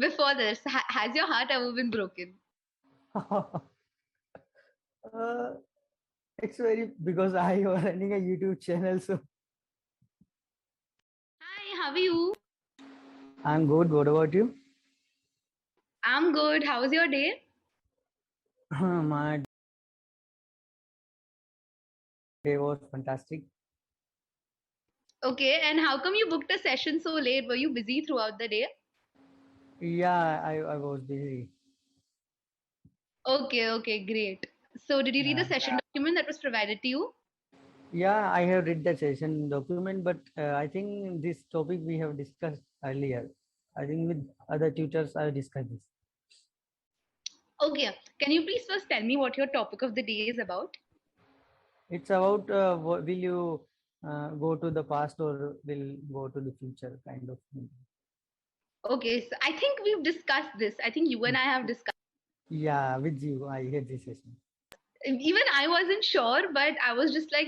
before this, has your heart ever been broken? uh, it's very because I am running a YouTube channel, so Hi, how are you? I'm good. What about you? I'm good. How was your day? My day was fantastic. Okay, and how come you booked a session so late? Were you busy throughout the day? Yeah, I was busy. Okay, okay, great. So, did you read the Yeah. session document that was provided to you? Yeah, I have read the session document, but I think this topic we have discussed earlier. I think with other tutors I discussed this. Okay, can you please first tell me what your topic of the day is about? It's about will you go to the past or will go to the future kind of thing. Okay, so I think we've discussed this. I think you and I have discussed. Yeah, with you, I had this session. Even I wasn't sure, but I was just like,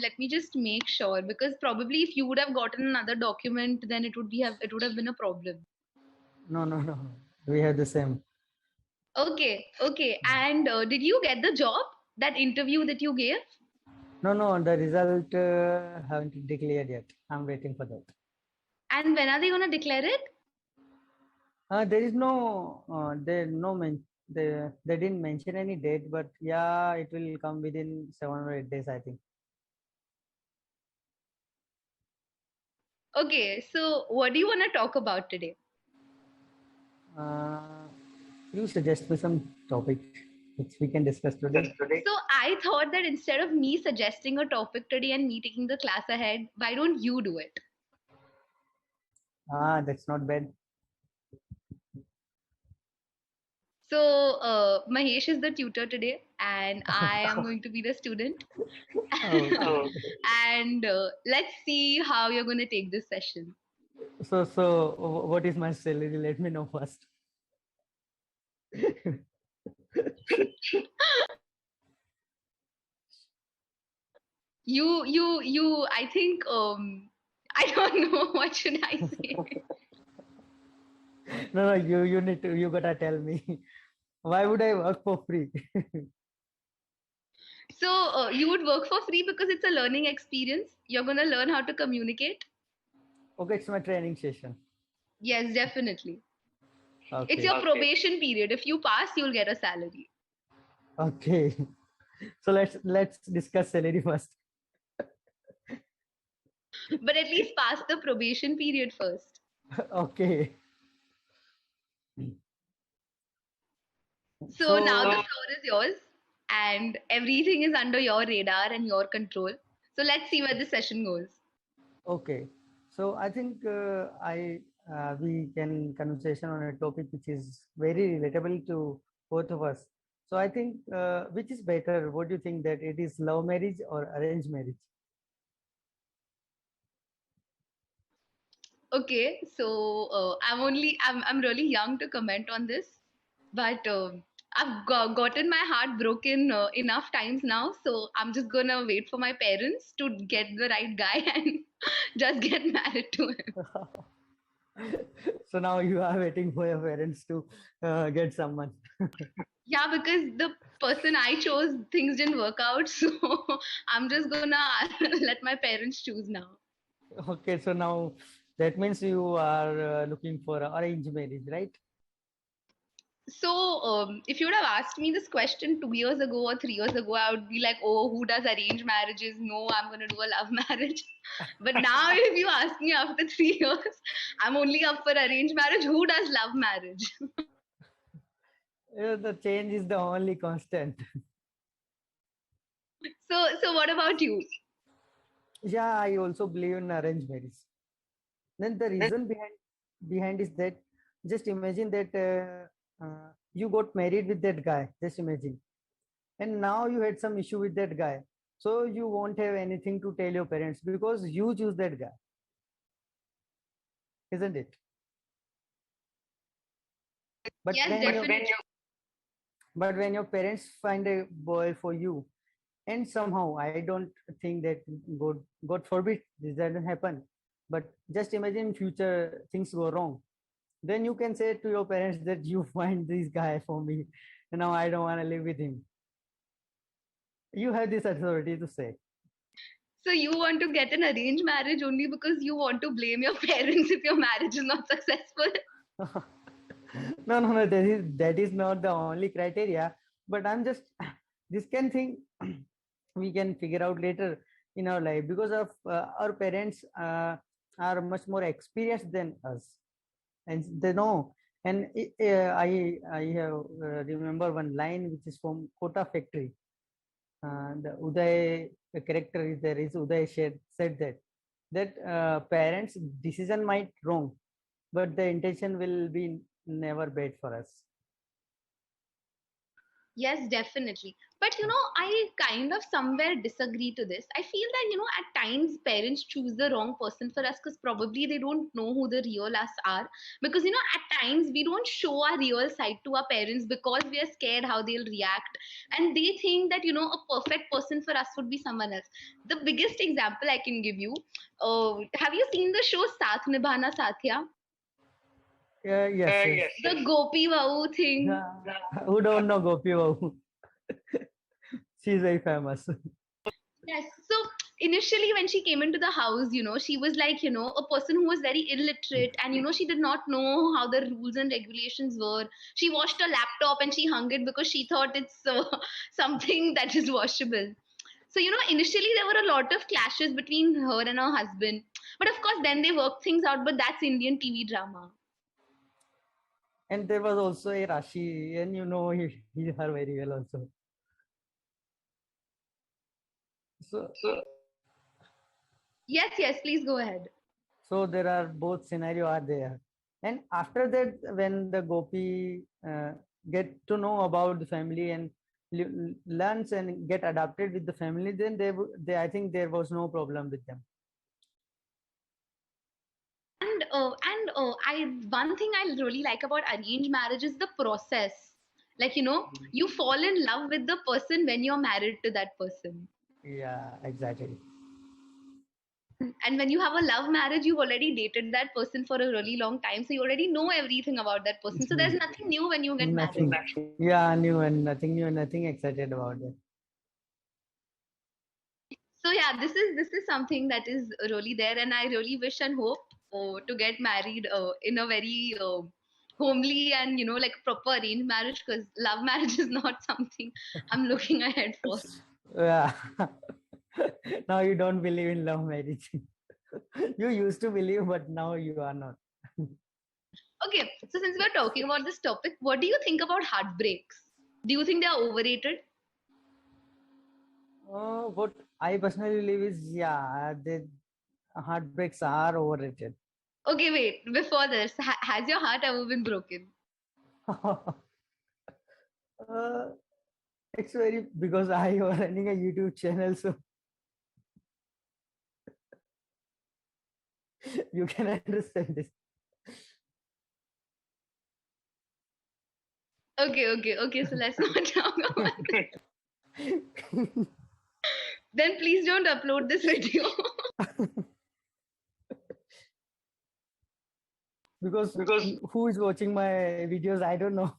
let me just make sure because probably if you would have gotten another document, then it would have been a problem. No, no, no. We have the same. Okay, okay. And did you get the job? That interview that you gave? No, no, the result haven't declared yet. I'm waiting for that. And when are they gonna declare it? There is no, they didn't mention any date, but yeah, it will come within 7 or 8 days, I think. Okay, so what do you want to talk about today? Uh, you suggest me some topic which we can discuss today. So I thought that instead of me suggesting a topic today and me taking the class ahead, why don't you do it? That's not bad. So Mahesh is the tutor today, and I am going to be the student. Okay. And let's see how you're going to take this session. What is my salary? Let me know first. You. I think I don't know what should I say. No, no, you need to, you gotta tell me. Why would I work for free? So you would work for free because it's a learning experience. You're going to learn how to communicate. Okay, it's my training session. Yes, definitely. It's Okay. your probation period. If you pass, you'll get a salary. Okay. So let's discuss salary first. But at least pass the probation period first. Okay. So now the So floor is yours, and everything is under your radar and your control. So let's see where the session goes. okay. So I think I we can conversation on a topic which is very relatable to both of us. So I think which is better? What do you think that it is love marriage or arranged marriage? Okay, so I'm really young to comment on this, but I've gotten my heart broken enough times now, so I'm just gonna wait for my parents to get the right guy and just get married to him. So now you are waiting for your parents to get someone. Yeah, because the person I chose, things didn't work out, so I'm just gonna let my parents choose now. Okay, so now that means you are looking for arranged marriage, right? So, if you would have asked me this question 2 years ago or 3 years ago, I would be like, oh, who does arrange marriages? No, I'm going to do a love marriage. But now, if you ask me after 3 years, I'm only up for arranged marriage. Who does love marriage? The change is the only constant. So what about you? Yeah, I also believe in arranged marriage. Then the reason behind is that just imagine that you got married with that guy. Just imagine, and now you had some issue with that guy, so you won't have anything to tell your parents because you choose that guy, isn't it? But Yes, definitely. but when your parents find a boy for you, and somehow I don't think that god forbid this doesn't happen, but just imagine future things go wrong, then you can say to your parents that you find this guy for me, and now I don't want to live with him. You have this authority to say. So you want to get an arranged marriage only because you want to blame your parents if your marriage is not successful? No. That is not the only criteria. But I'm just this can thing we can figure out later in our life because of our parents are much more experienced than us, and they know. And I have remember one line which is from Kota Factory. The Uday the character is there is Uday said that parents' decision might wrong, but the intention will be never bad for us. Yes, definitely. But I kind of somewhere disagree to this. I feel that, at times parents choose the wrong person for us because probably they don't know who the real us are. Because, at times we don't show our real side to our parents because we are scared how they'll react. And they think that, a perfect person for us would be someone else. The biggest example I can give you, have you seen the show Saath Nibhana Sathya? Yes. The Gopi Bahu thing. Who don't know Gopi Babu? She's very famous. Yes. So initially, when she came into the house, she was like, a person who was very illiterate and, she did not know how the rules and regulations were. She washed a laptop and she hung it because she thought it's something that is washable. So, initially there were a lot of clashes between her and her husband. But of course, then they worked things out. But that's Indian TV drama. And there was also a Rashi, and her very well also. So Yes, please go ahead. so there are both scenario are there. And after that, when the Gopi get to know about the family and learns and get adapted with the family, then they I think there was no problem with them. I one thing I really like about arranged marriage is the process. Like, you fall in love with the person when you're married to that person. Yeah, exactly. And when you have a love marriage, you've already dated that person for a really long time. So you already know everything about that person. So there's nothing new when you get married. Nothing. Yeah, nothing excited about it. So yeah, this is something that is really there, and I really wish and hope to get married in a very homely and like proper arranged marriage, because love marriage is not something I'm looking ahead for. Yeah. Now you don't believe in love marriage. You used to believe, but now you are not. Okay, so since we're talking about this topic, what do you think about heartbreaks? Do you think they are overrated? What I personally believe is, yeah, the heartbreaks are overrated. Okay, wait. Before this, has your heart ever been broken? uh, it's very because I was running a YouTube channel, so you can understand this. Okay. So let's not talk about it. Then please don't upload this video. Because who is watching my videos? I don't know.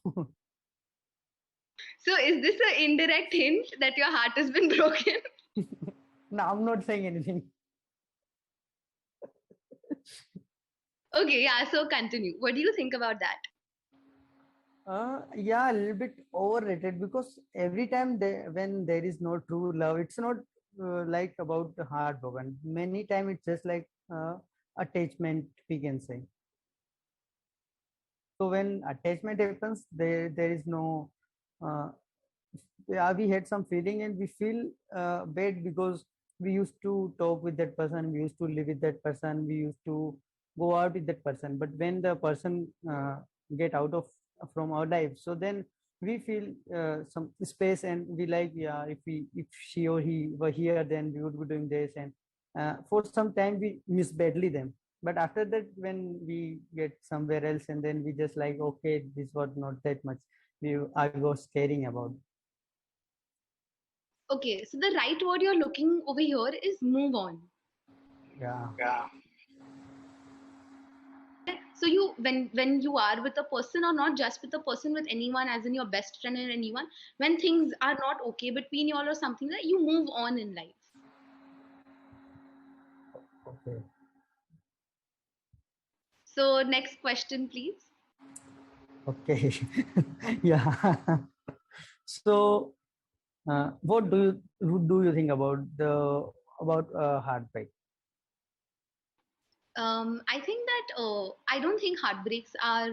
So is this an indirect hint that your heart has been broken? No, I'm not saying anything. Okay, yeah, so continue. What do you think about that? Yeah, a little bit overrated because every time when there is no true love, it's not like about the heartbroken. Many time it's just like attachment, we can say. So when attachment happens, there is no. Uh, yeah, we had some feeling and we feel bad because we used to talk with that person, we used to live with that person, we used to go out with that person. But when the person get out of from our life, so then we feel some space and we like, yeah, if she or he were here, then we would be doing this. And for some time we miss badly them. But after that, when we get somewhere else, and then we just like, okay, this was not that much I was caring about. Okay, so the right word you're looking over here is move on. Yeah. So you, when you are with a person, or not just with a person, with anyone, as in your best friend or anyone, when things are not okay between you all or something, that you move on in life. Okay. So next question, please. Okay. Yeah. So, what do you think about heartbreak? I think that I don't think heartbreaks are,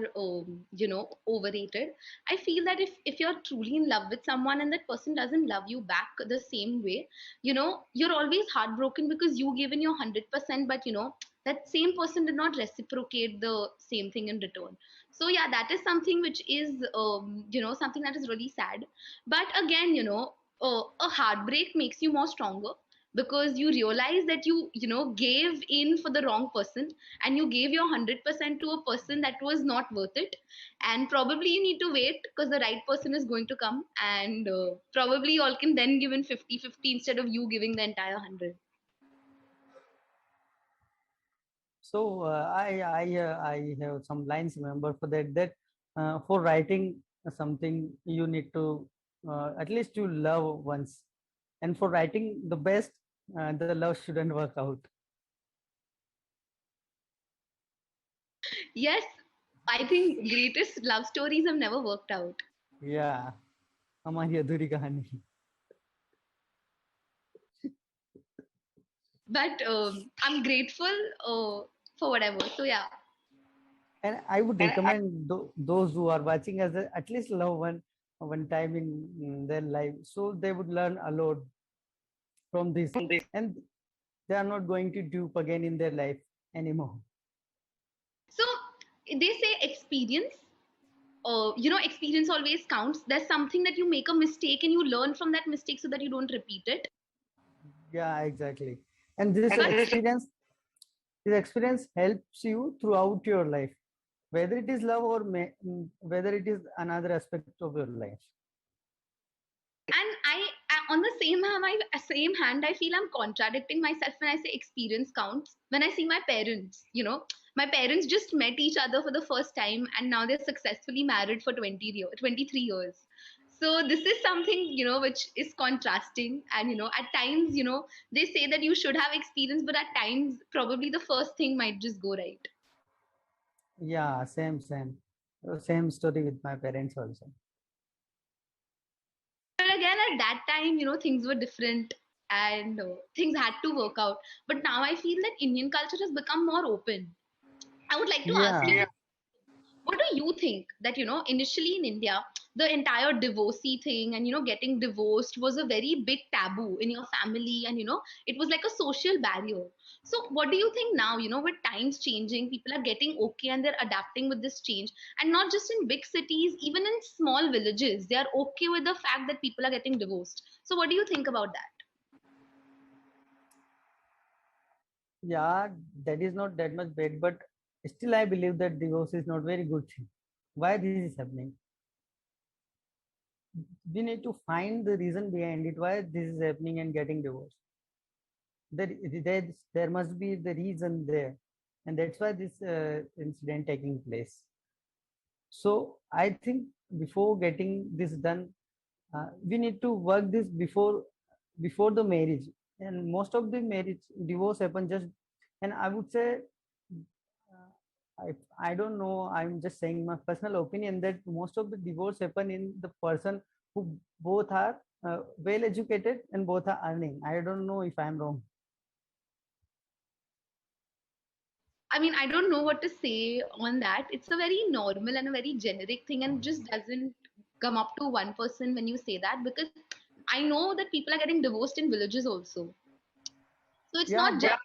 overrated. I feel that if you're truly in love with someone and that person doesn't love you back the same way, you're always heartbroken because you given your 100%, but that same person did not reciprocate the same thing in return. So yeah, that is something which is, something that is really sad. But again, a heartbreak makes you more stronger, because you realize that you gave in for the wrong person, and you gave your 100% to a person that was not worth it, and probably you need to wait because the right person is going to come, and probably you all can then give in 50-50 instead of you giving the entire 100. So I have some lines remember for that for writing something you need to at least you love once, and for writing the best, the love shouldn't work out. Yes, I think greatest love stories have never worked out. Yeah, हमारी अधूरी कहानी. But I'm grateful for whatever. So yeah. And I would recommend those who are watching us at least love one time in their life, so they would learn a lot from this, and they are not going to dupe again in their life anymore. So they say experience, experience always counts. There's something that you make a mistake and you learn from that mistake so that you don't repeat it. Yeah, exactly. And this But experience helps you throughout your life, whether it is love or whether it is another aspect of your life. and on the same hand, I feel I'm contradicting myself when I say experience counts. When I see my parents, my parents just met each other for the first time, and now they're successfully married for 23 years. So this is something, which is contrasting. And at times, they say that you should have experience, but at times probably the first thing might just go right. Yeah, same story with my parents also. But again, at that time, things were different, and things had to work out. But now I feel that Indian culture has become more open. I would like to ask you, Yeah. what do you think that, initially in India, the entire divorcee thing and, getting divorced was a very big taboo in your family, and, it was like a social barrier. So, what do you think now, with times changing, people are getting okay and they're adapting with this change? And not just in big cities, even in small villages, they are okay with the fact that people are getting divorced. So, what do you think about that? Yeah, that is not that much bad, but still I believe that divorce is not very good thing. Why this is happening? We need to find the reason behind it, why this is happening and getting divorced. There must be the reason there, and that's why this incident taking place. So I think before getting this done, we need to work this before the marriage. And most of the marriage divorce happen just, and I would say, I don't know, I'm just saying my personal opinion that most of the divorce happen in the person who both are well educated and both are earning. I don't know if I'm wrong. I mean, I don't know what to say on that. It's a very normal and a very generic thing, and just doesn't come up to one person when you say that, because I know that people are getting divorced in villages also. So it's Yeah, not just.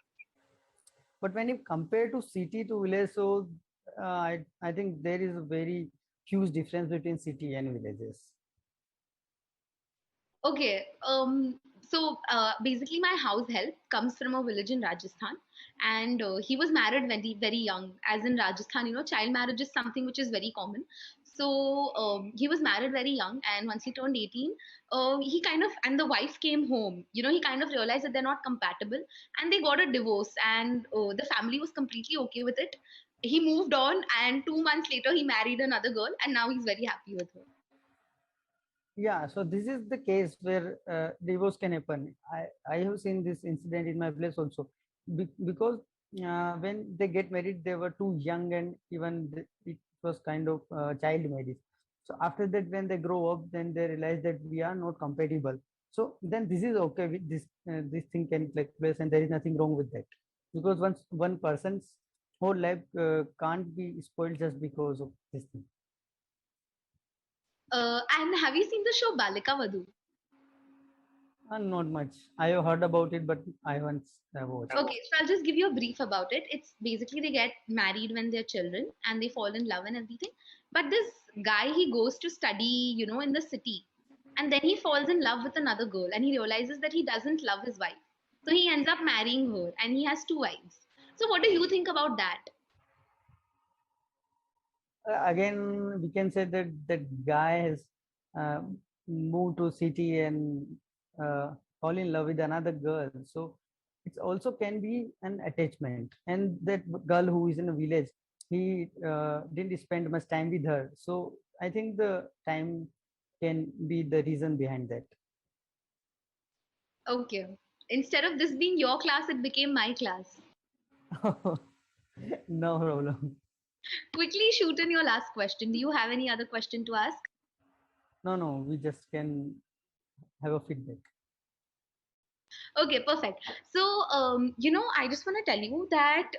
but when you compare to city to village, so I think there is a very huge difference between city and villages. Okay. So basically, my house help comes from a village in Rajasthan, and he was married very, very young. As in Rajasthan, child marriage is something which is very common. So he was married very young, and once he turned 18, he kind of, and the wife came home. He kind of realized that they're not compatible, and they got a divorce, and the family was completely okay with it. he moved on, and 2 months later he married another girl, and now he's very happy with her. Yeah, so this is the case where divorce can happen. I have seen this incident in my place also. Because when they get married, they were too young, and even it was kind of child marriage. So after that, when they grow up, then they realize that we are not compatible. So then this is okay. With this thing can take place, and there is nothing wrong with that. Because once one person's whole life can't be spoiled just because of this thing. And have you seen the show Balika Vadhu? Not much. I have heard about it, but I haven't watched. Okay, so I'll just give you a brief about it. It's basically they get married when they're children and they fall in love and everything. But this guy, he goes to study, in the city. And then he falls in love with another girl and he realizes that he doesn't love his wife. So he ends up marrying her and he has two wives. So what do you think about that? Again, we can say that that guy has uh, moved to city and uh, fall in love with another girl. So it also can be an attachment. And that girl who is in a village, he didn't spend much time with her. So I think the time can be the reason behind that. Okay. Instead of this being your class, it became my class. No problem. Quickly shoot in your last question. Do you have any other question to ask? No, no, we just can have a feedback. Okay, perfect. So, I just want to tell you that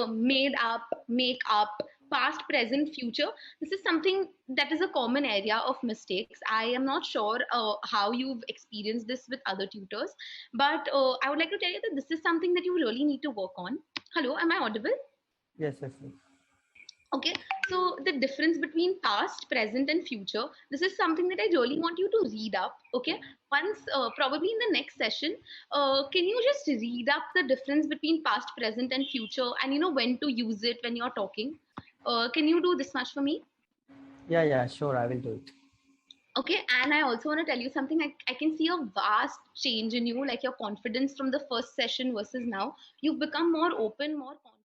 made up, make up, past, present, future. This is something that is a common area of mistakes. I am not sure how you've experienced this with other tutors, but I would like to tell you that this is something that you really need to work on. Hello, am I audible? Yes, yes, yes. Okay, so the difference between past, present, and future, this is something that I really want you to read up. Okay, once, probably in the next session, can you just read up the difference between past, present, and future, and when to use it when you're talking? Can you do this much for me? Yeah, yeah, sure, I will do it. Okay, and I also want to tell you something. I can see a vast change in you, like your confidence from the first session versus now. You've become more open, more confident.